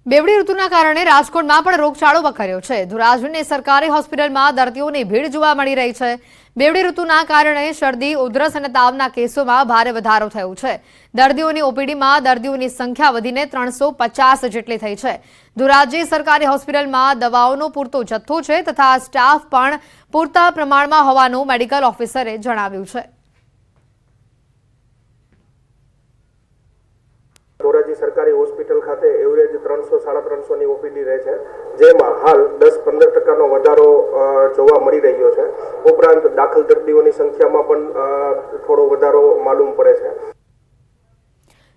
બેવડી ઋતુના કારણે રાજકોટમાં પણ રોગચાળો વકર્યો છે। ધોરાજીની સરકારી હોસ્પિટલમાં દર્દીઓની ભીડ જોવા મળી રહી છે। બેવડી ઋતુના કારણે શરદી, ઉધરસ અને તાવના કેસોમાં ભારે વધારો થયો છે। દર્દીઓની ઓપીડીમાં દર્દીઓની સંખ્યા વધીને 350 જેટલી થઈ છે। ધોરાજી સરકારી હોસ્પિટલમાં દવાઓનો પૂરતો જથ્થો છે તથા સ્ટાફ પણ પૂરતા પ્રમાણમાં હોવાનું મેડિકલ ઓફિસરે જણાવ્યું છે। ધોરાજી સરકારી હોસ્પિટલ ખાતે એવરેજ 300-350 ની ઓપીડી રહે છે, જેમાં હાલ 10-15% વધારો જોવા મળી રહ્યો છે। ઉપરાંત દાખલ દર્દીઓની સંખ્યામાં પણ થોડો વધારો માલુમ પડે છે।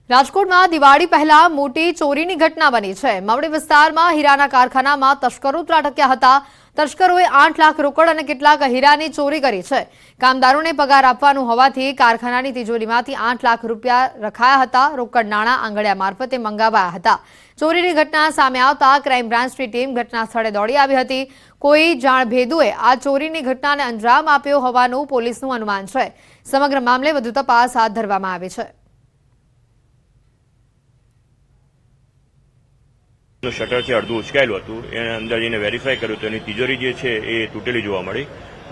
રાજકોટમાં દિવાળી પહેલા મોટી ચોરીની ઘટના બની છે। મવડી વિસ્તારમાં હીરાના કારખાનામાં તસ્કરો ત્રાટક્યા હતા। તસ્કરોએ 8 લાખ રોકડ અને કેટલાક હીરાની ચોરી કરી છે। કામદારોને પગાર આપવાનું હોવાથી કારખાનાની તિજોરીમાંથી 8 લાખ રૂપિયા રખાયા હતા। રોકડ નાણાં આંગળિયા મારફતે મંગાવાયા હતા। ચોરીની ઘટના સામે આવતા ક્રાઇમ બ્રાન્ચની ટીમ ઘટના સ્થળે દોડી આવી હતી। કોઈ જાણભેદુએ આ ચોરીની ઘટનાને અંજામ આપ્યો હોવાનું પોલીસનું અનુમાન છે। સમગ્ર મામલે વધુ તપાસ હાથ ધરવામાં આવી છે। શટર છે અડધું ઉચકાયેલું હતું, એને અંદર જઈને વેરીફાઈ કર્યું તો એની તિજોરી જે છે એ તૂટેલી જોવા મળી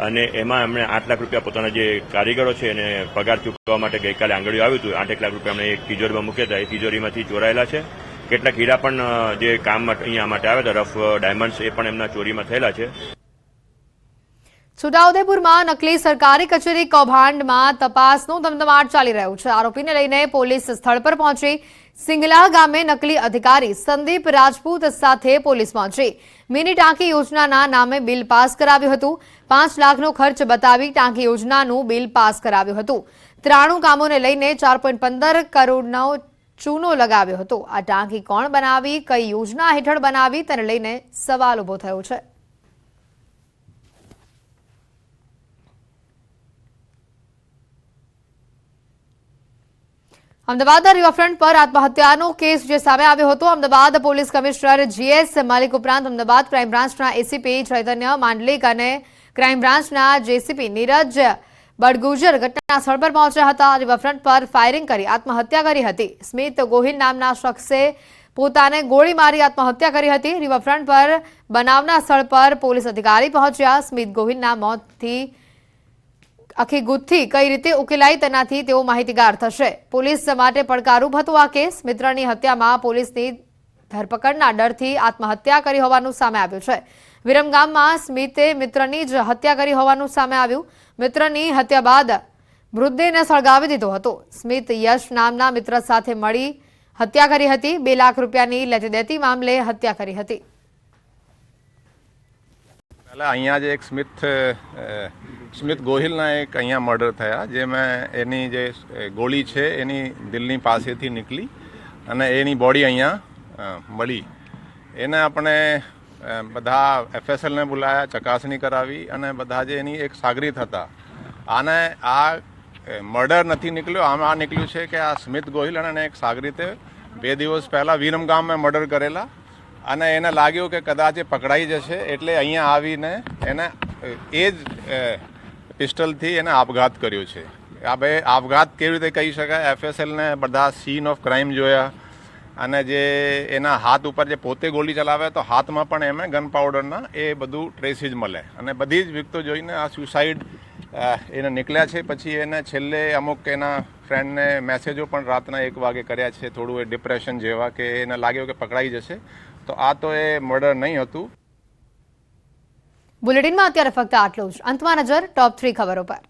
અને એમાં એમણે 8 લાખ રૂપિયા પોતાના જે કારીગરો છે એને પગાર ચૂકવવા માટે ગઈકાલે આંગળીઓ આવ્યું હતું। 8 લાખ રૂપિયા એમણે એક તિજોરીમાં મૂક્યા હતા, એ તિજોરીમાંથી ચોરાયેલા છે। કેટલાક હીરા પણ જે કામ માટે અહીંયા માટે આવ્યા હતા, રફ ડાયમંડ્સ, એ પણ એમના ચોરીમાં થયેલા છે। છોટાઉદેપુરમાં નકલી સરકારી કચેરી કૌભાંડમાં તપાસનો ધમધમાટ ચાલી રહ્યો છે। આરોપીને લઈને પોલીસ સ્થળ પર પહોંચી। સિંગલા ગામે નકલી અધિકારી સંદીપ રાજપૂત સાથે પોલીસ પહોંચી। મિની ટાંકી યોજનાના નામે બિલ પાસ કરાવ્યું હતું। 5 લાખનો ખર્ચ બતાવી ટાંકી યોજનાનું બિલ પાસ કરાવ્યું હતું। 93 કામોને લઈને 4.15 કરોડનો ચૂનો લગાવ્યો હતો। આ ટાંકી કોણ બનાવી, કઈ યોજના હેઠળ બનાવી તેને લઈને સવાલ ઉભો થયો છે। અમદાવાદ રિવરફ્રન્ટ પર આત્મહત્યાનો કેસ જે સામે આવ્યો હતો। Ahmedabad police commissioner GS Malik ઉપરાંત અમદાવાદ ક્રાઇમ બ્રાન્ચના એસીપી ચૈતન્ય માંડલિક અને ક્રાઇમ બ્રાન્ચના જેસીપી નીરજ બડગુજર ઘટના સ્થળ પર પહોંચ્યા હતા। રિવરફ્રન્ટ પર ફાયરિંગ કરી આત્મહત્યા કરી હતી। સ્મિત ગોહિલ નામના શખ્સે પોતાને ગોળી મારી આત્મહત્યા કરી હતી। રિવરફ્રન્ટ પર બનાવના સ્થળ પર પોલીસ અધિકારી પહોંચ્યા। સ્મિત ગોહિલના મોતથી આખી ગુથ્થી કઈ રીતે ઉકેલાઈ તેનાથી તેઓ માહિતીગાર થશે। પોલીસ માટે પડકારૂપ હતો આ કેસ। મિત્રની હત્યામાં પોલીસની ધરપકડના ડરથી આત્મહત્યા કરી હોવાનું સામે આવ્યું છે। વિરમગામમાં સ્મિતે મિત્રની જ હત્યા કરી હોવાનું સામે આવ્યું। મિત્રની હત્યા બાદ મૃતદેહને સળગાવી દીધો હતો। સ્મિત યશ નામના મિત્ર સાથે મળી હત્યા કરી હતી। 2 લાખ રૂપિયાની લેતી દેતી મામલે હત્યા કરી હતી। અહીંયા જે એક સ્મિત ગોહિલના એક અહીંયા મર્ડર થયા, જેમાં એની જે ગોળી છે એની દિલની પાસેથી નીકળી અને એની બોડી અહીંયા મળી। એને આપણે બધા એફએસએલને બોલાયા, ચકાસણી કરાવી અને બધા જે એની એક સાગરીત હતા, આને આ મર્ડર નથી નીકળ્યો, આમાં આ નીકળ્યું છે કે આ સ્મિત ગોહિલ અને એક સાગરીતે 2 દિવસ પહેલાં વિરમગામમાં મર્ડર કરેલા અને એને લાગ્યું કે કદાચ એ પકડાઈ જશે એટલે અહીંયા આવીને એને એ જ પિસ્ટલથી એને આપઘાત કર્યો છે। આ બે આપઘાત કેવી રીતે કહી શકાય? એફએસએલને બધા સીન ઓફ ક્રાઇમ જોયા અને જે એના હાથ ઉપર જે પોતે ગોળી ચલાવે તો હાથમાં પણ એમે ગન પાવડરના એ બધું ટ્રેસીસ મળે અને બધી જ વિગતો જોઈને આ સુસાઇડ એને નીકળ્યા છે। પછી એને છેલ્લે અમુક એના ફ્રેન્ડને મેસેજો પણ રાતના 1 વાગે કર્યા છે, થોડું એ ડિપ્રેશન જેવા કે એને લાગ્યું કે પકડાઈ જશે, તો આ તો એ મર્ડર નહીં હતું। બુલેટિનમાં અત્યારે ફક્ત આટલું જ। અંતમાં નજર ટોપ 3 ખબરો પર।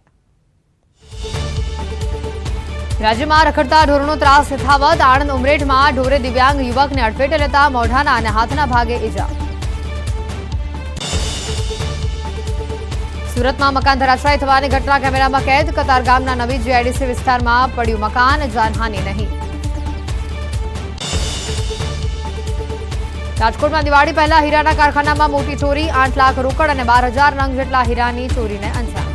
રાજ્યમાં રખડતા ઢોરનો ત્રાસ યથાવત। આણંદ ઉમરેઠમાં ઢોરે દિવ્યાંગ યુવકને અડફેટે લેતા મોઢાના અને હાથના ભાગે ઈજા। સુરતમાં મકાન ધરાશાયી થવાની ઘટના કેમેરામાં કેદ। કતારગામના નવી જીઆઈડીસી વિસ્તારમાં પડ્યું મકાન, જાનહાનિ નહીં। રાજકોટમાં દિવાળી પહેલા હીરાના કારખાનામાં મોટી ચોરી। 8 લાખ રોકડ અને 12,000 નંગ જેટલા હીરાની ચોરીને અંજામ।